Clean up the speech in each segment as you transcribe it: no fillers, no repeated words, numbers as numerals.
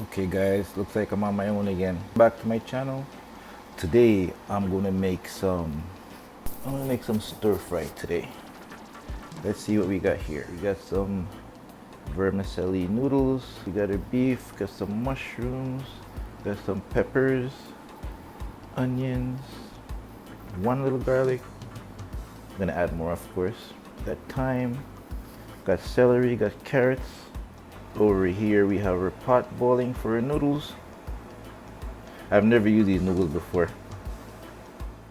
Okay guys, looks like I'm on my own again. Back to my channel. Today I'm gonna make some stir fry today. Let's see what we got here. We got some vermicelli noodles, we got our beef, got some mushrooms, got some peppers, onions, one little garlic. I'm gonna add more, of course. Got thyme, got celery, got carrots. Over here we have our pot boiling for our noodles. I've never used these noodles before.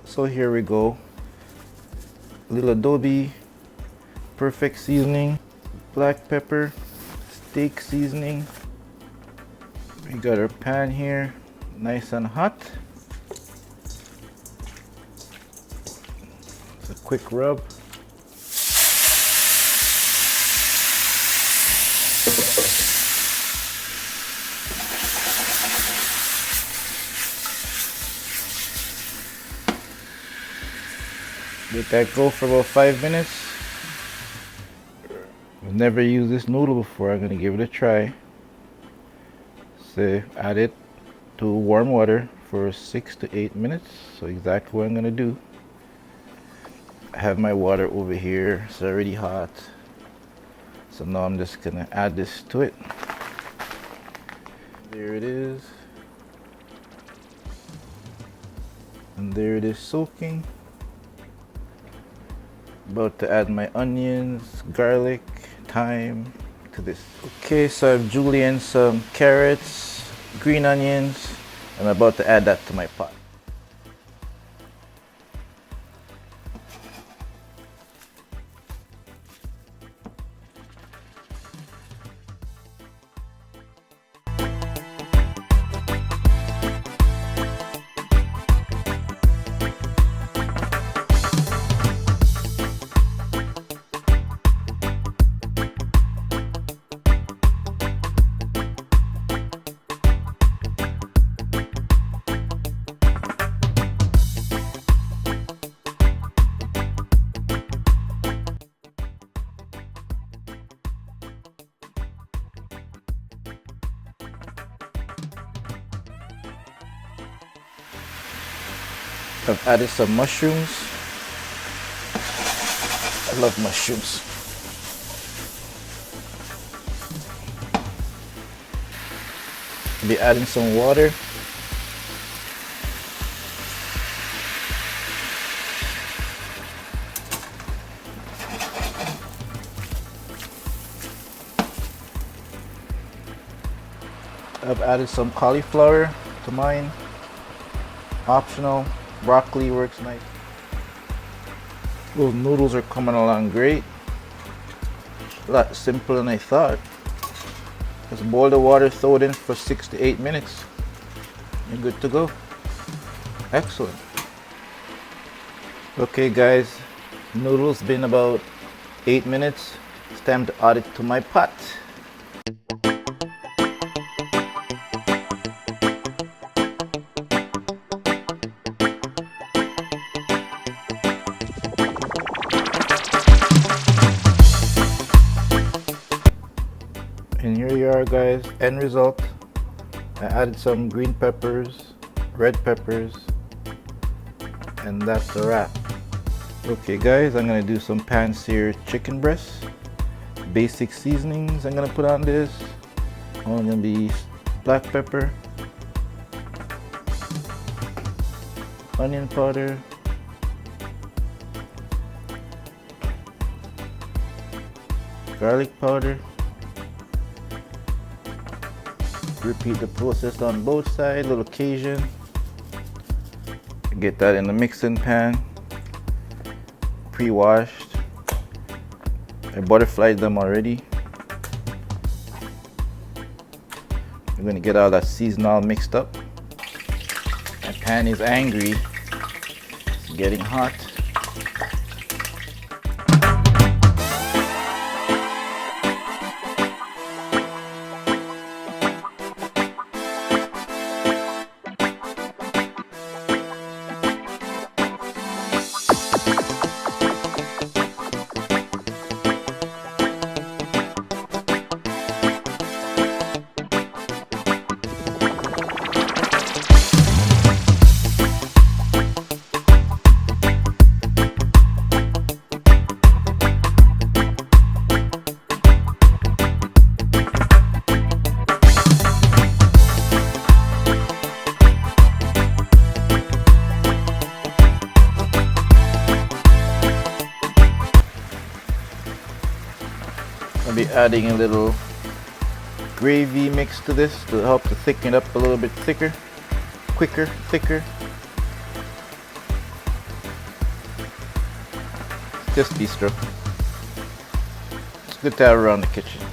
So here we go. Little adobe, perfect seasoning, black pepper, steak seasoning. We got our pan here, nice and hot. It's a quick rub. Let that go for about 5 minutes. I've never used this noodle before. I'm gonna give it a try. So add it to warm water for 6 to 8 minutes. So exactly what I'm gonna do. I have my water over here. It's already hot. So now I'm just gonna add this to it. There it is. And there it is soaking. About to add my onions, garlic, thyme to this. Okay, so I've julienned some carrots, green onions. I'm about to add that to my pot. I've added some mushrooms. I love mushrooms. I'll be adding some water. I've added some cauliflower to mine. Optional. Broccoli works nice. Those noodles are coming along great. A lot simpler than I thought. Just boil the water, throw it in for 6 to 8 minutes. You're good to go. Excellent. Okay guys, noodles been about 8 minutes. It's time to add it to my pot. And here you are guys, end result. I added some green peppers, red peppers, and that's a wrap. Okay guys, I'm gonna do some pan-seared chicken breasts. Basic seasonings I'm gonna put on this. Only gonna be black pepper, onion powder, garlic powder. Repeat the process on both sides, little Cajun. Get that in the mixing pan, pre-washed. I butterflied them already. I'm gonna get all that season all mixed up. My pan is angry, it's getting hot. adding a little gravy mix to this to help to thicken it up a little bit thicker, thicker. Just bistro. It's good to have around the kitchen.